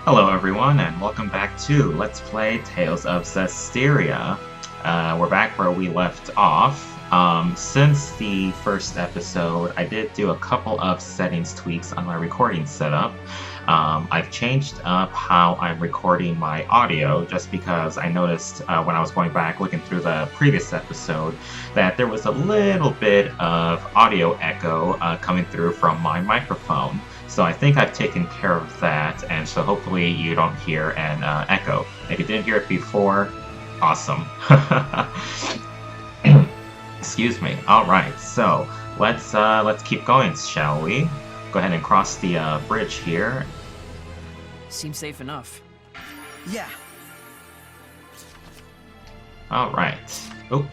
Hello everyone, and welcome back to Let's Play Tales of Zestiria. We're back where we left off. Since the first episode, I did do a couple of settings tweaks on my recording setup. I've changed up how I'm recording my audio just because I noticed when I was going back looking through the previous episode that there was a little bit of audio echo coming through from my microphone. So I think I've taken care of that, and so hopefully you don't hear an echo. If you didn't hear it before, awesome. Excuse me. All right, so let's keep going, shall we? Go ahead and cross the bridge here. Seems safe enough. Yeah. All right. Oh.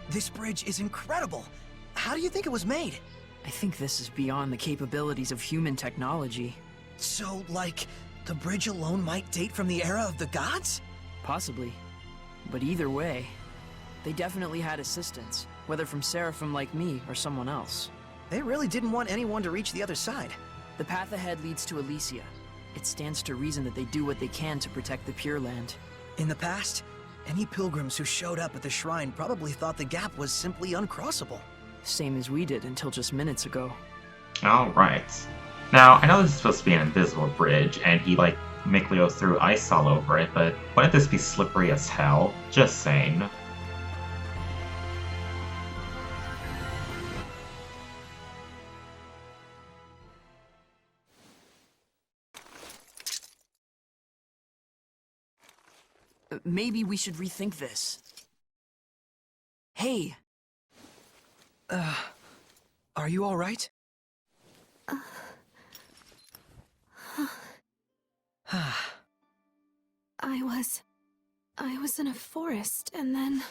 This bridge is incredible. How do you think it was made? I think this is beyond the capabilities of human technology. So, like, the bridge alone might date from the era of the gods? Possibly. But either way, they definitely had assistance, whether from Seraphim like me or someone else. They really didn't want anyone to reach the other side. The path ahead leads to Elysia. It stands to reason that they do what they can to protect the Pure Land. In the past, any pilgrims who showed up at the shrine probably thought the gap was simply uncrossable. Same as we did until just minutes ago. All right. Now I know this is supposed to be an invisible bridge, and he Mikleo threw ice all over it, but wouldn't this be slippery as hell? Just saying. Maybe we should rethink this. Hey! Are you alright? I was in a forest, and then...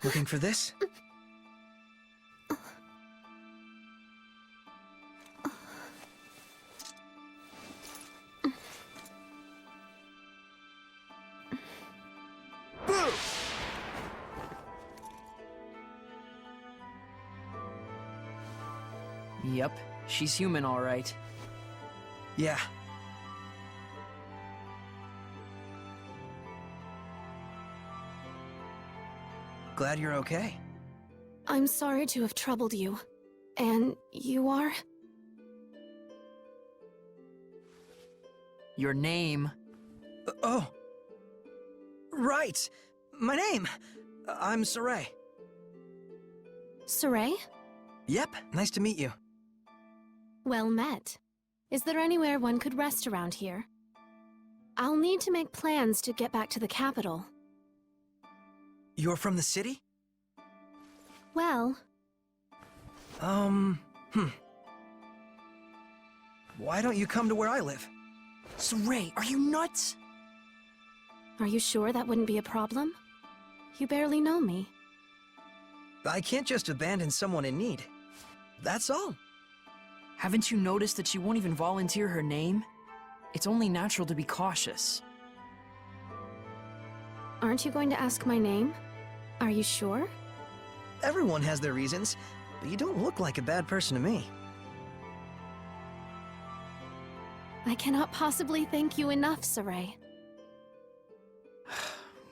Looking for this? Yep, she's human all right. Yeah. Glad you're okay. I'm sorry to have troubled you. And you are? Your name? Oh. Right. My name. I'm Saray. Saray? Yep, nice to meet you. Well met. Is there anywhere one could rest around here? I'll need to make plans to get back to the capital. You're from the city? Well... Why don't you come to where I live? Saray, are you nuts? Are you sure that wouldn't be a problem? You barely know me. I can't just abandon someone in need. That's all. Haven't you noticed that she won't even volunteer her name? It's only natural to be cautious. Aren't you going to ask my name? Are you sure? Everyone has their reasons, but you don't look like a bad person to me. I cannot possibly thank you enough, Saray.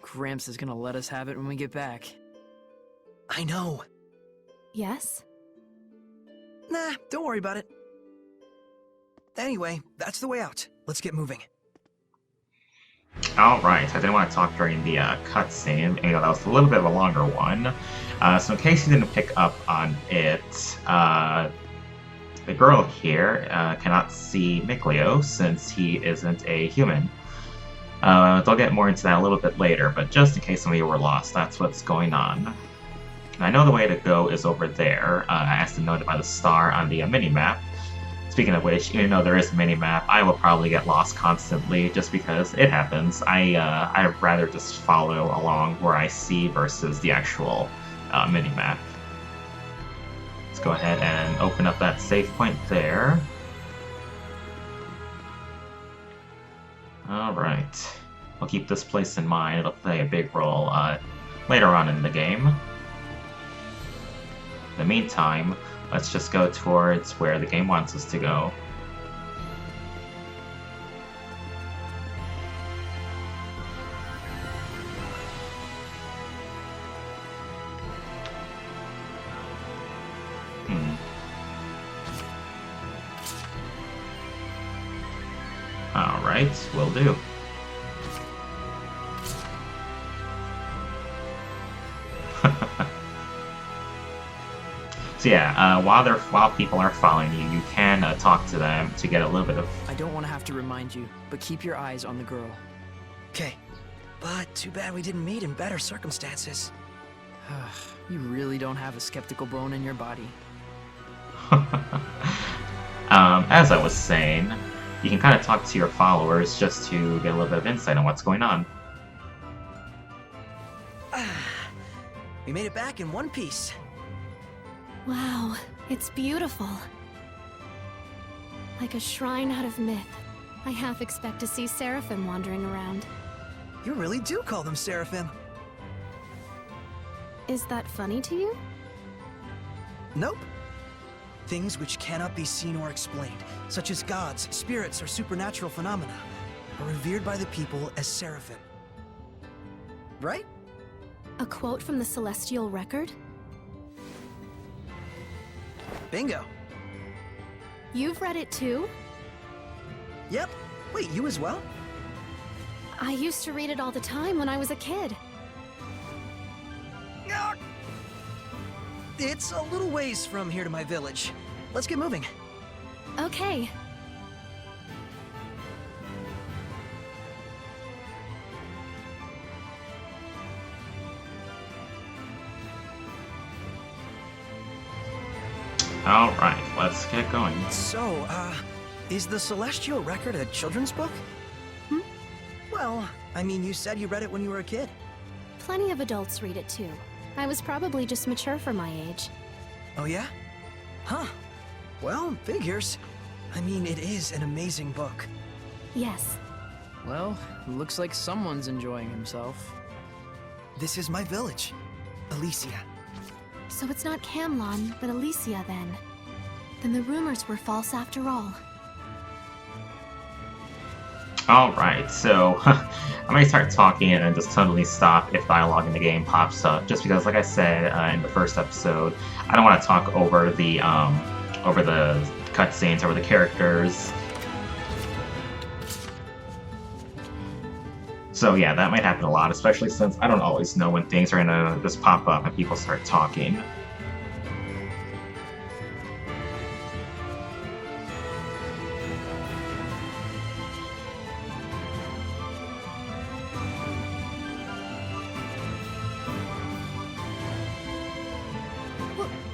Gramps is gonna let us have it when we get back. I know. Yes? Nah, don't worry about it. Anyway, that's the way out. Let's get moving. Alright, I didn't want to talk during the cutscene, that was a little bit of a longer one. So in case you didn't pick up on it, the girl here cannot see Mikleo since he isn't a human. They'll get more into that a little bit later, but just in case some of you were lost, that's what's going on. And I know the way to go is over there, as denoted by the star on the mini-map. Speaking of which, even though there is a mini-map, I will probably get lost constantly just because it happens. I'd rather just follow along where I see versus the actual mini-map. Let's go ahead and open up that save point there. Alright. We'll keep this place in mind. It'll play a big role later on in the game. In the meantime, let's just go towards where the game wants us to go. Alright, will do. So yeah, while people are following you, you can talk to them to get a little bit of... I don't want to have to remind you, but keep your eyes on the girl. Okay, but too bad we didn't meet in better circumstances. You really don't have a skeptical bone in your body. As I was saying, you can kind of talk to your followers just to get a little bit of insight on what's going on. We made it back in one piece. Wow, it's beautiful. Like a shrine out of myth. I half expect to see Seraphim wandering around. You really do call them Seraphim. Is that funny to you? Nope. Things which cannot be seen or explained, such as gods, spirits, or supernatural phenomena, are revered by the people as Seraphim. Right? A quote from the Celestial Record? Bingo. You've read it too? Yep. Wait, you as well? I used to read it all the time when I was a kid. It's a little ways from here to my village. Let's get moving. Okay. Alright, let's get going. So, is the Celestial Record a children's book? Hmm? Well, I mean, you said you read it when you were a kid. Plenty of adults read it too. I was probably just mature for my age. Oh yeah? Huh. Well, figures. I mean, it is an amazing book. Yes. Well, looks like someone's enjoying himself. This is my village, Elysia. So it's not Camlon, but Elysia then. Then the rumors were false after all. Alright, so I might start talking and then just suddenly stop if dialogue in the game pops up, just because, like I said in the first episode, I don't want to talk over the cutscenes, over the characters. So yeah, that might happen a lot, especially since I don't always know when things are gonna just pop up and people start talking.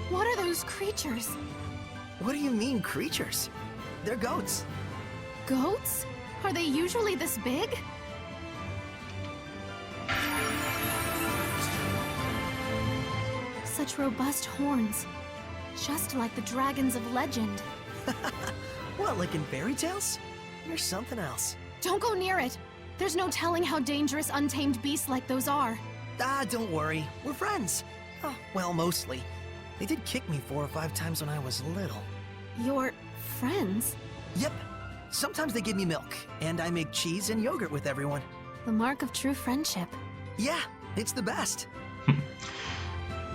What are those creatures? What do you mean, creatures? They're goats. Goats? Are they usually this big? Such robust horns. Just like the dragons of legend. What, like in fairy tales? You're something else. Don't go near it! There's no telling how dangerous untamed beasts like those are. Ah, don't worry. We're friends. Oh, well, mostly. They did kick me 4 or 5 times when I was little. Your friends? Yep. Sometimes they give me milk, and I make cheese and yogurt with everyone. The mark of true friendship. Yeah, it's the best.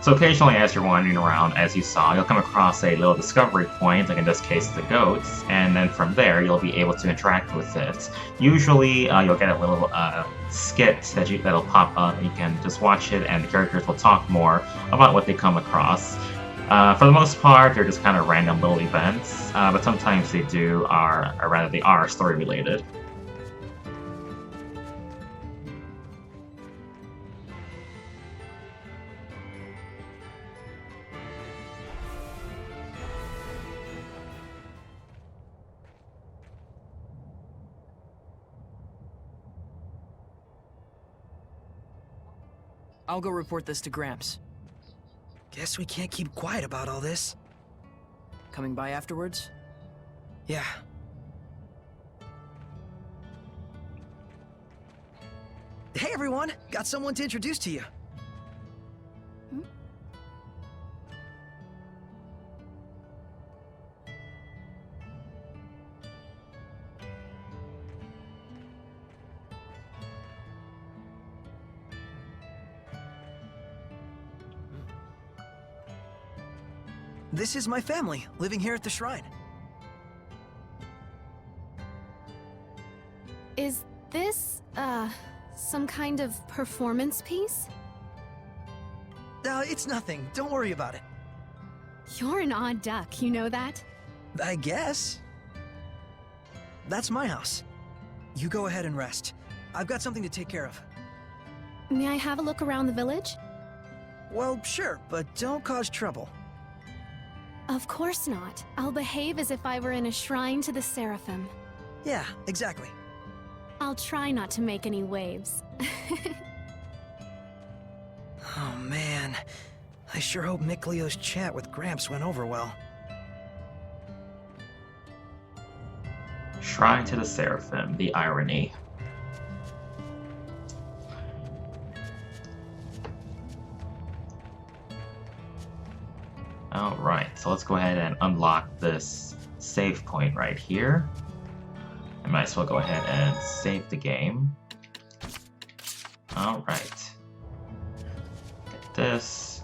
So occasionally as you're wandering around, as you saw, you'll come across a little discovery point, like in this case the goats, and then from there you'll be able to interact with it. Usually you'll get a little skit that'll pop up, and you can just watch it and the characters will talk more about what they come across. For the most part, they're just kind of random little events, but sometimes they are story related. I'll go report this to Gramps. Guess we can't keep quiet about all this. Coming by afterwards? Yeah. Hey everyone! Got someone to introduce to you. This is my family, living here at the shrine. Is this, some kind of performance piece? It's nothing. Don't worry about it. You're an odd duck, you know that? I guess. That's my house. You go ahead and rest. I've got something to take care of. May I have a look around the village? Well, sure, but don't cause trouble. Of course not. I'll behave as if I were in a shrine to the Seraphim. Yeah, exactly. I'll try not to make any waves. Oh man, I sure hope Miklio's chat with Gramps went over well. Shrine to the Seraphim, the irony. Alright, so let's go ahead and unlock this save point right here. I might as well go ahead and save the game. Alright. Get this.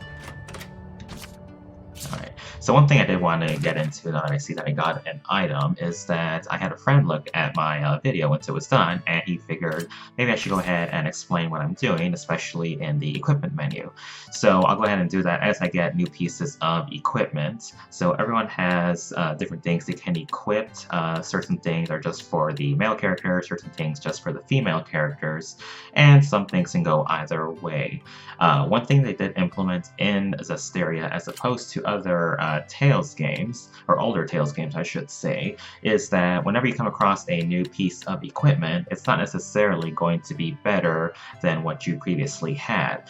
Alright. So one thing I did want to get into now that I see that I got an item is that I had a friend look at my video once it was done, and he figured maybe I should go ahead and explain what I'm doing, especially in the equipment menu. So I'll go ahead and do that as I get new pieces of equipment. So everyone has different things they can equip. Certain things are just for the male characters, certain things just for the female characters, and some things can go either way. One thing they did implement in Zestiria, as opposed to other Tales games, or older Tales games I should say, is that whenever you come across a new piece of equipment, it's not necessarily going to be better than what you previously had.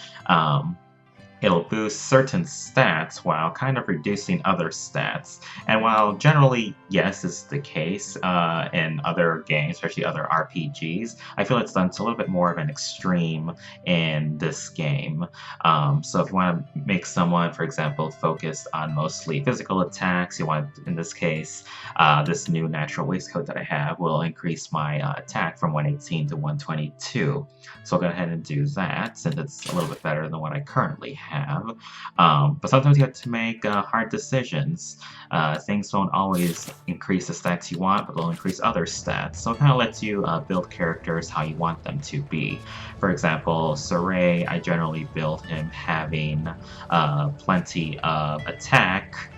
It'll boost certain stats while kind of reducing other stats. And while generally, yes, is the case in other games, especially other RPGs, I feel it's done to a little bit more of an extreme in this game. So if you want to make someone, for example, focused on mostly physical attacks, you want, in this case, this new natural waistcoat that I have will increase my attack from 118 to 122. So I'll go ahead and do that, since it's a little bit better than what I currently have. But sometimes you have to make hard decisions. Things don't always increase the stats you want, but they'll increase other stats. So it kind of lets you build characters how you want them to be. For example, Seraph, I generally build him having plenty of attack,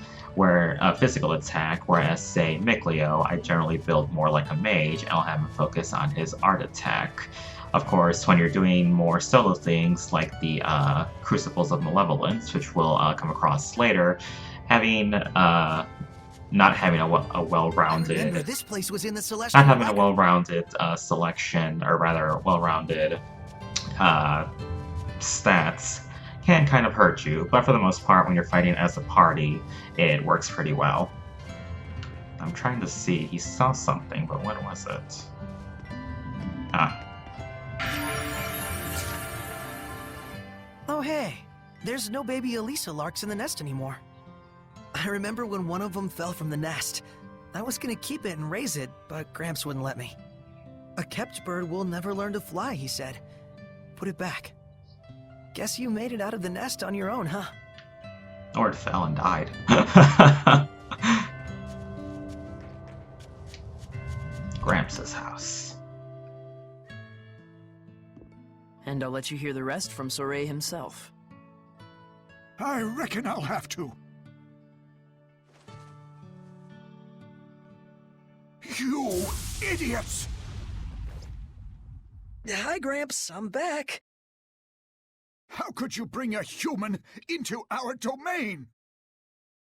physical attack, whereas, say, Miklio, I generally build more like a mage, and I'll have him focus on his art attack. Of course, when you're doing more solo things like the Crucibles of Malevolence, which we'll come across later, having not having a well-rounded, this place was in the Celestial not having a well-rounded selection, or rather well-rounded stats, can kind of hurt you. But for the most part, when you're fighting as a party, it works pretty well. I'm trying to see. He saw something, but what was it? Oh hey, there's no baby Elisa larks in the nest anymore. I remember when one of them fell from the nest. I was gonna keep it and raise it, but Gramps wouldn't let me. A kept bird will never learn to fly, he said. Put it back. Guess you made it out of the nest on your own, huh? Or it fell and died. Gramps' house. And I'll let you hear the rest from Seraph himself. I reckon I'll have to. You idiots! Hi, Gramps. I'm back. How could you bring a human into our domain?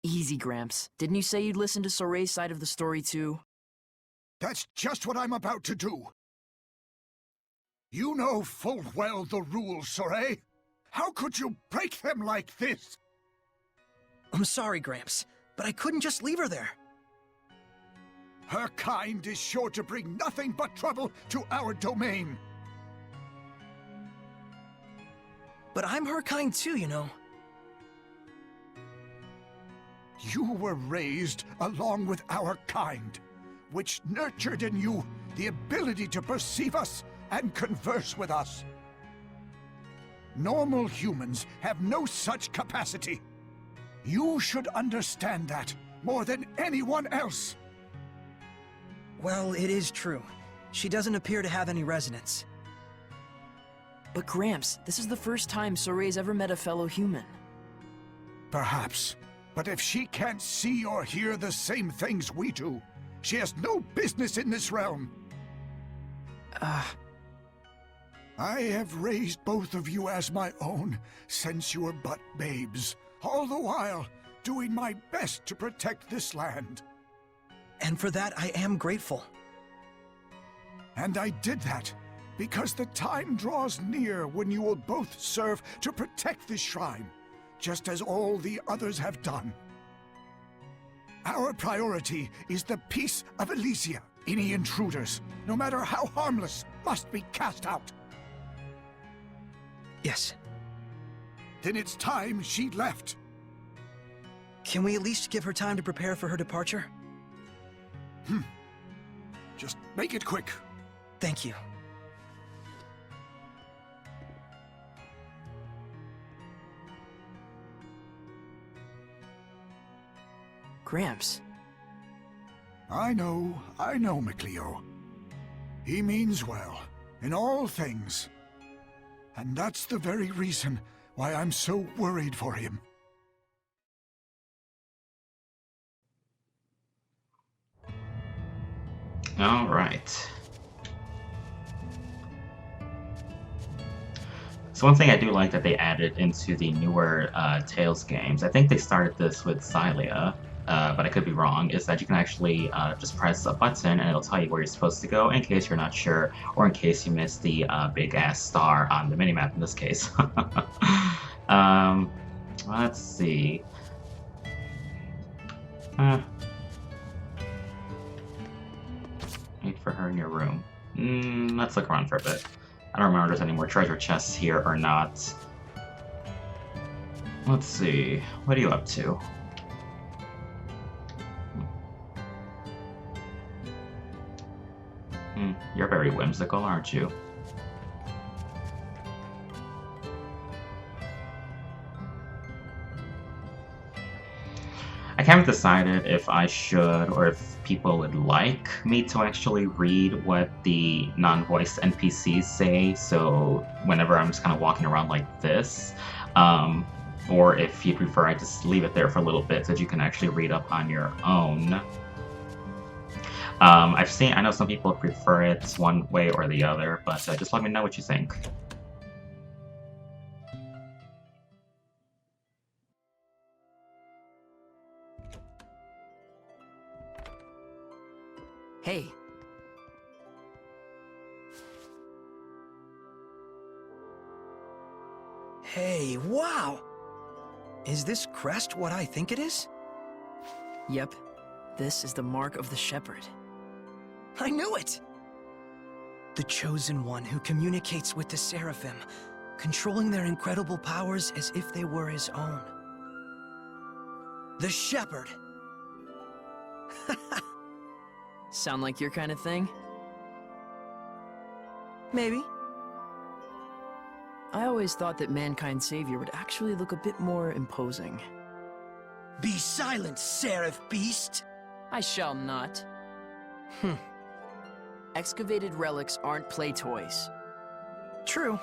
Easy, Gramps. Didn't you say you'd listen to Sorae's side of the story too? That's just what I'm about to do. You know full well the rules, Seraph. How could you break them like this? I'm sorry, Gramps, but I couldn't just leave her there. Her kind is sure to bring nothing but trouble to our domain. But I'm her kind too, you know. You were raised along with our kind, which nurtured in you the ability to perceive us and converse with us. Normal humans have no such capacity. You should understand that more than anyone else. Well, it is true. She doesn't appear to have any resonance. But Gramps, this is the first time Soray's ever met a fellow human. Perhaps. But if she can't see or hear the same things we do, she has no business in this realm. I have raised both of you as my own since you were but babes, all the while doing my best to protect this land. And for that, I am grateful. And I did that because the time draws near when you will both serve to protect this shrine, just as all the others have done. Our priority is the peace of Elysia. Any intruders, no matter how harmless, must be cast out. Yes. Then it's time she left. Can we at least give her time to prepare for her departure? Just make it quick. Thank you. Gramps. I know, McLeo. He means well, in all things. And that's the very reason why I'm so worried for him. All right. So one thing I do like that they added into the newer Tales games, I think they started this with Xylia, but I could be wrong, is that you can actually just press a button and it'll tell you where you're supposed to go in case you're not sure, or in case you missed the big-ass star on the minimap in this case. Let's see. Wait for her in your room. Let's look around for a bit. I don't remember if there's any more treasure chests here or not. Let's see. What are you up to? You're very whimsical, aren't you? I haven't decided if I should or if people would like me to actually read what the non-voiced NPCs say, so whenever I'm just kind of walking around like this, or if you prefer I just leave it there for a little bit so that you can actually read up on your own. I know some people prefer it one way or the other, but just let me know what you think. Hey. Hey, wow! Is this crest what I think it is? Yep. This is the mark of the shepherd. I knew it! The chosen one who communicates with the Seraphim, controlling their incredible powers as if they were his own. The shepherd! Sound like your kind of thing? Maybe. I always thought that Mankind's savior would actually look a bit more imposing. Be silent, Seraph beast! I shall not. Excavated relics aren't play toys. True.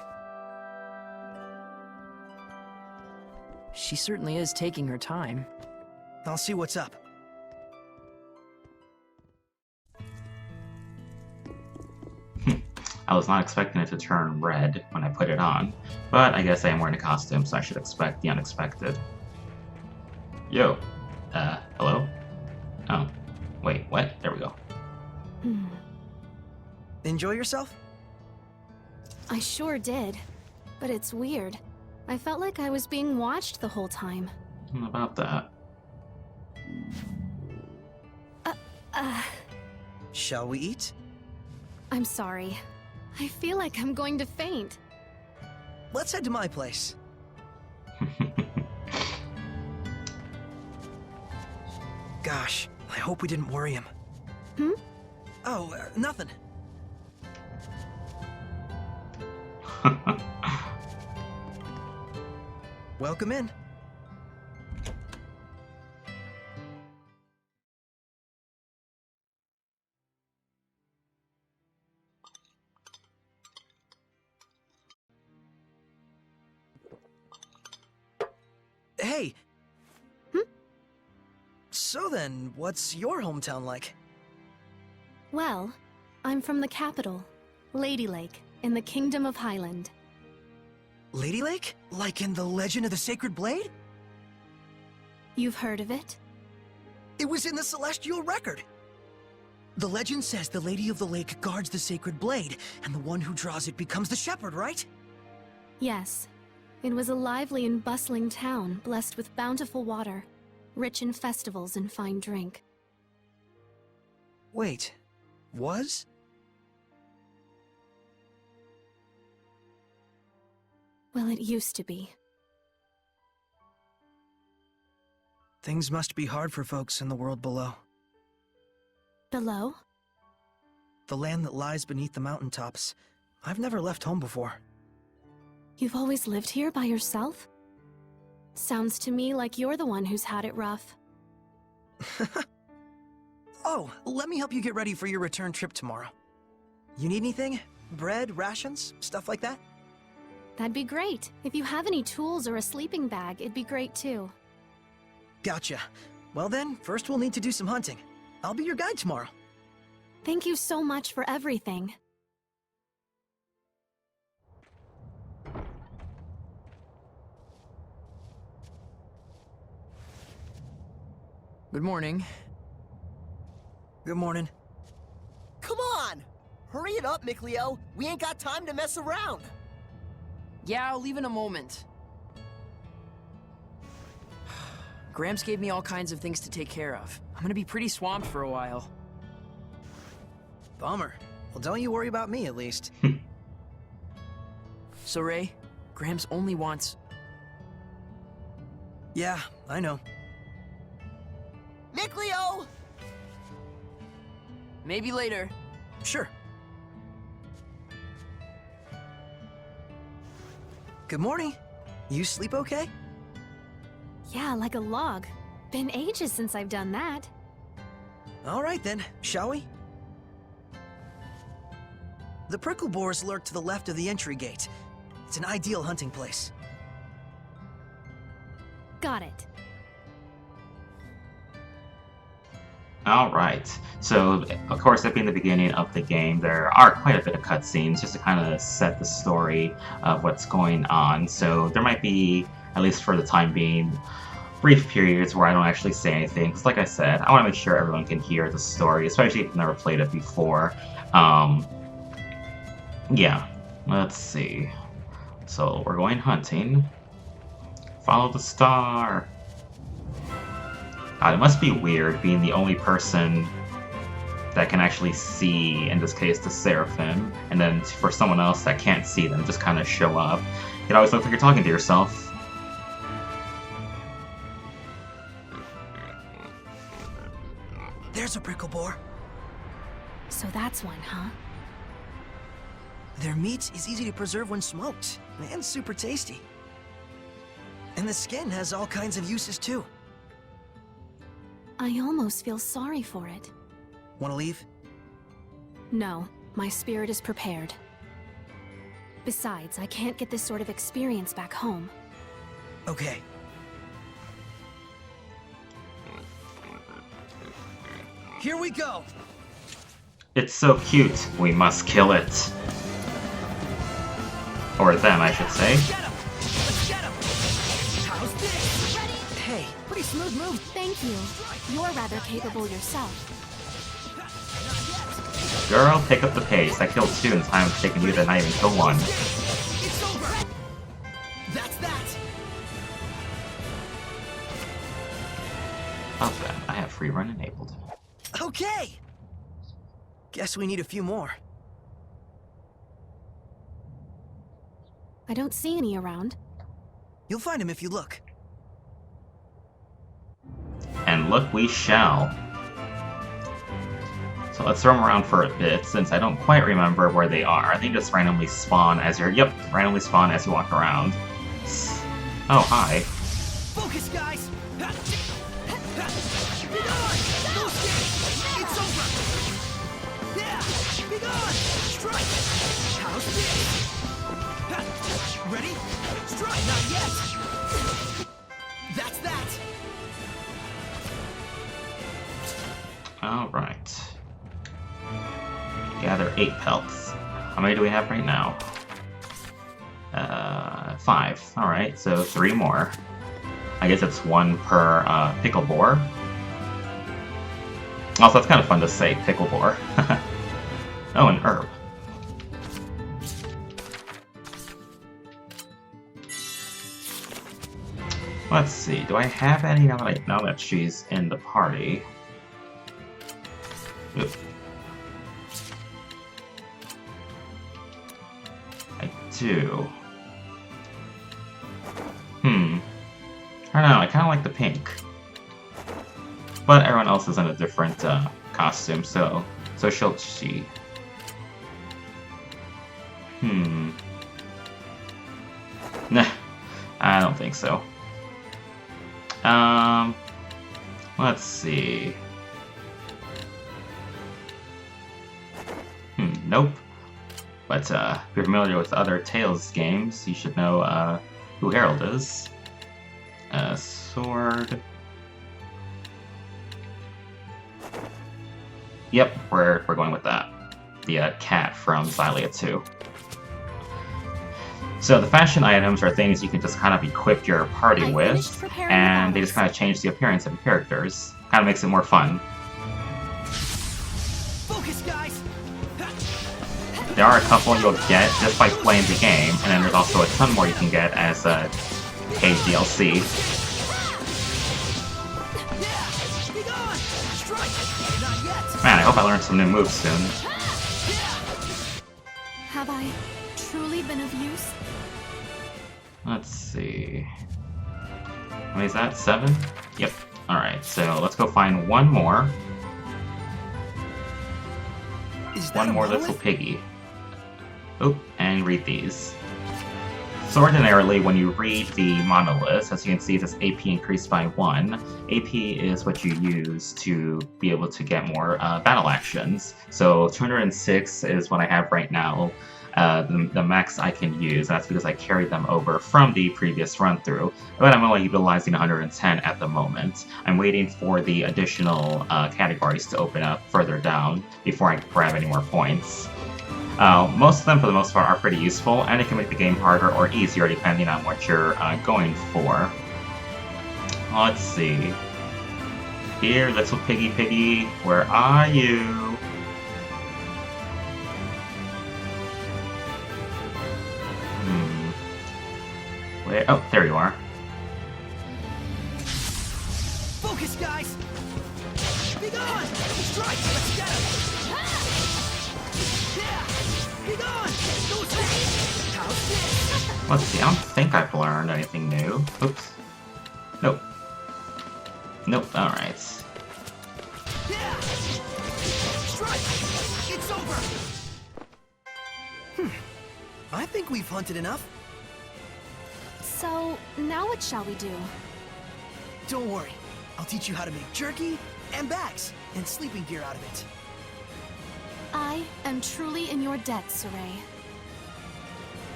She certainly is taking her time. I'll see what's up. I was not expecting it to turn red when I put it on, but I guess I am wearing a costume, so I should expect the unexpected. Yo. Hello? Oh. Wait, what? There we go. Enjoy yourself? I sure did. But it's weird. I felt like I was being watched the whole time. How about that? Shall we eat? I'm sorry. I feel like I'm going to faint. Let's head to my place. Gosh, I hope we didn't worry him. Oh, nothing. Welcome in. Hey. So then, what's your hometown like? Well, I'm from the capital, Lady Lake, in the Kingdom of Highland. Lady Lake? Like in the Legend of the Sacred Blade? You've heard of it? It was in the Celestial Record. The legend says the Lady of the Lake guards the Sacred Blade, and the one who draws it becomes the shepherd, right? Yes. It was a lively and bustling town, blessed with bountiful water, rich in festivals and fine drink. Wait, was? Well, it used to be. Things must be hard for folks in the world below. Below? The land that lies beneath the mountaintops. I've never left home before. You've always lived here by yourself? Sounds to me like you're the one who's had it rough. Oh, let me help you get ready for your return trip tomorrow. You need anything? Bread, rations, stuff like that? That'd be great. If you have any tools or a sleeping bag, it'd be great too. Gotcha. Well then, first we'll need to do some hunting. I'll be your guide tomorrow. Thank you so much for everything. Good morning. Good morning. Come on! Hurry it up, Mikleo. We ain't got time to mess around. Yeah, I'll leave in a moment. Gramps gave me all kinds of things to take care of. I'm gonna be pretty swamped for a while. Bummer. Well, don't you worry about me, at least. So, Ray, Gramps only wants... Yeah, I know. Mikleo! Maybe later. Sure. Good morning. You sleep okay? Yeah, like a log. Been ages since I've done that. All right then, shall we? The prickle boars lurk to the left of the entry gate. It's an ideal hunting place. Got it. Alright, so of course that being the beginning of the game, there are quite a bit of cutscenes just to kind of set the story of what's going on. So there might be, at least for the time being, brief periods where I don't actually say anything, because like I said, I want to make sure everyone can hear the story, especially if you've never played it before. Yeah, let's see. So we're going hunting. Follow the star. God, it must be weird being the only person that can actually see, in this case, the Seraphim, and then for someone else that can't see them, just kind of show up. It always looks like you're talking to yourself. There's a prickle boar. So that's one, huh? Their meat is easy to preserve when smoked, and super tasty. And the skin has all kinds of uses too. I almost feel sorry for it. Wanna leave? No, my spirit is prepared. Besides, I can't get this sort of experience back home. Okay. Here we go! It's so cute. We must kill it. Or them, I should say. Get him! Let's get him! How's this? Hey, pretty smooth move. Thank you. You're rather capable yourself. Girl, pick up the pace. I killed two in time it's taken you to not even kill one. It's over! That's that! Oh, good. I have free run enabled. Okay! Guess we need a few more. I don't see any around. You'll find him if you look. And look we shall. So let's throw them around for a bit, since I don't quite remember where they are. I think just randomly spawn as you're... Yep, randomly spawn as you walk around. Oh, hi. Focus, guys! Be gone! No escape! It's over! Yeah! Be gone! Strike! How's this? Ready? Strike! Not yet! Alright. Gather 8 pelts. How many do we have right now? 5. Alright, so 3 more. I guess it's 1 per pickle boar. Also, it's kind of fun to say pickle boar. Oh, an herb. Let's see, do I have any now that she's in the party? Oop. I do. I don't know, I kind of like the pink. But everyone else is in a different costume, so she. Nah, I don't think so. Let's see. Nope. But if you're familiar with other Tales games, you should know who Harold is. Sword. Yep, we're going with that. The cat from Xylia 2. So the fashion items are things you can just kind of equip your party with, and they just kind of change the appearance of your characters. Kind of makes it more fun. Focus, guys. There are a couple you'll get just by playing the game, and then there's also a ton more you can get as paid DLC. Man, I hope I learn some new moves soon. Have I truly been of use? Let's see. How many is that? 7? Yep. Alright, so let's go find one more. One more little piggy. Oh, and read these. So ordinarily, when you read the monolith, as you can see, it says AP increased by 1. AP is what you use to be able to get more battle actions. So 206 is what I have right now, the max I can use. That's because I carried them over from the previous run-through, but I'm only utilizing 110 at the moment. I'm waiting for the additional categories to open up further down before I grab any more points. Most of them, for the most part, are pretty useful, and it can make the game harder or easier depending on what you're going for. Let's see. Here, little piggy, where are you? Where? Oh, there you are. Focus, guys. Be gone. Strike. Let's get him. Let's see, I don't think I've learned anything new. Oops. Nope. Nope, alright. It's over. I think we've hunted enough. So, now what shall we do? Don't worry. I'll teach you how to make jerky and bags and sleeping gear out of it. I am truly in your debt, Saray.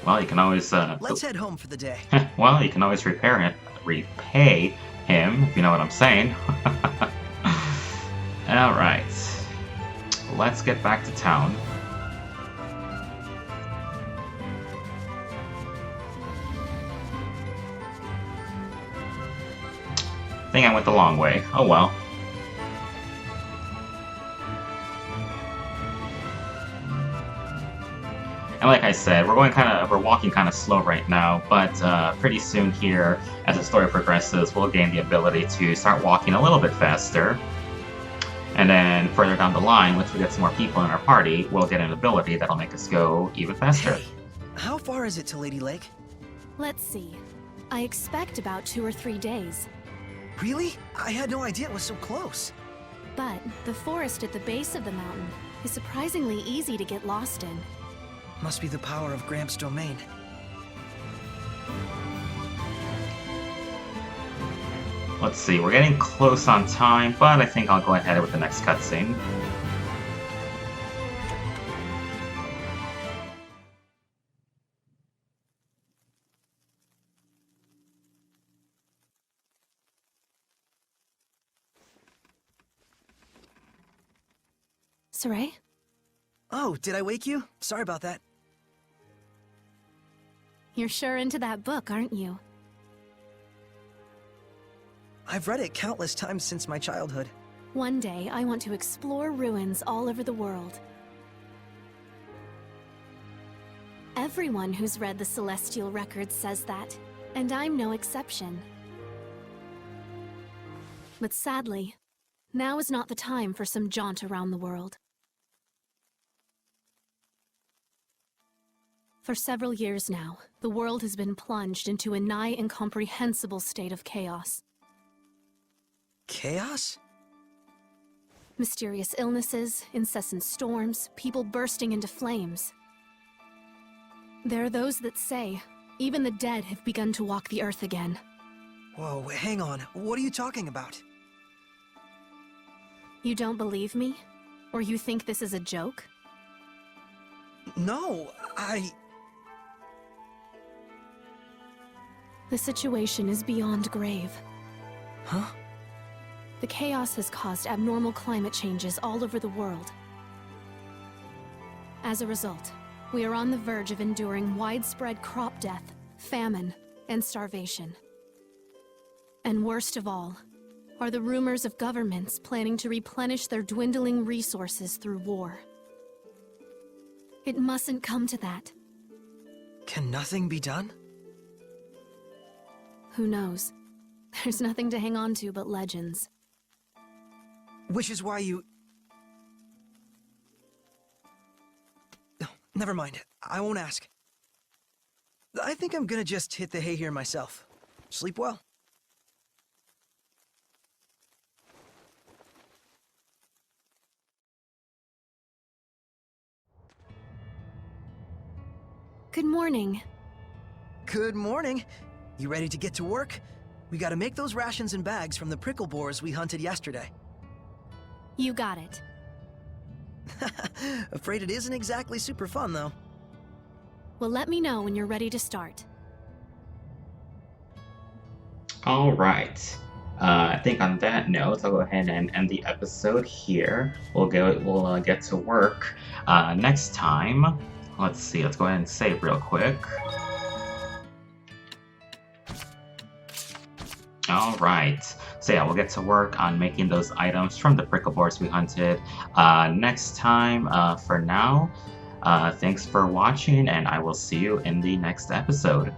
Well, you can always, Let's head home for the day. well, you can always repay him, if you know what I'm saying. Alright. Let's get back to town. I think I went the long way. Oh well. And like I said, we're walking kind of slow right now, but pretty soon here, as the story progresses, we'll gain the ability to start walking a little bit faster. And then further down the line, once we get some more people in our party, we'll get an ability that'll make us go even faster. Hey, how far is it to Lady Lake? Let's see. I expect about 2 or 3 days. Really? I had no idea it was so close. But the forest at the base of the mountain is surprisingly easy to get lost in. Must be the power of Gramps' domain. Let's see, we're getting close on time, but I think I'll go ahead with the next cutscene. Saray? Oh, did I wake you? Sorry about that. You're sure into that book, aren't you? I've read it countless times since my childhood. One day, I want to explore ruins all over the world. Everyone who's read the Celestial Records says that, and I'm no exception. But sadly, now is not the time for some jaunt around the world. For several years now, the world has been plunged into a nigh incomprehensible state of chaos. Chaos? Mysterious illnesses, incessant storms, people bursting into flames. There are those that say, even the dead have begun to walk the earth again. Whoa, hang on. What are you talking about? You don't believe me? Or you think this is a joke? No, The situation is beyond grave. Huh? The chaos has caused abnormal climate changes all over the world. As a result, we are on the verge of enduring widespread crop death, famine, and starvation. And worst of all, are the rumors of governments planning to replenish their dwindling resources through war. It mustn't come to that. Can nothing be done? Who knows? There's nothing to hang on to but legends. Which is why you... No, never mind. I won't ask. I think I'm gonna just hit the hay here myself. Sleep well. Good morning. Good morning. You ready to get to work? We gotta make those rations and bags from the prickle boars we hunted yesterday. You got it. Afraid it isn't exactly super fun, though. Well, let me know when you're ready to start. All right. I think on that note, I'll go ahead and end the episode here. We'll get to work next time. Let's see. Let's go ahead and save real quick. All right. So yeah, we'll get to work on making those items from the prickle boars we hunted next time. For now, thanks for watching, and I will see you in the next episode.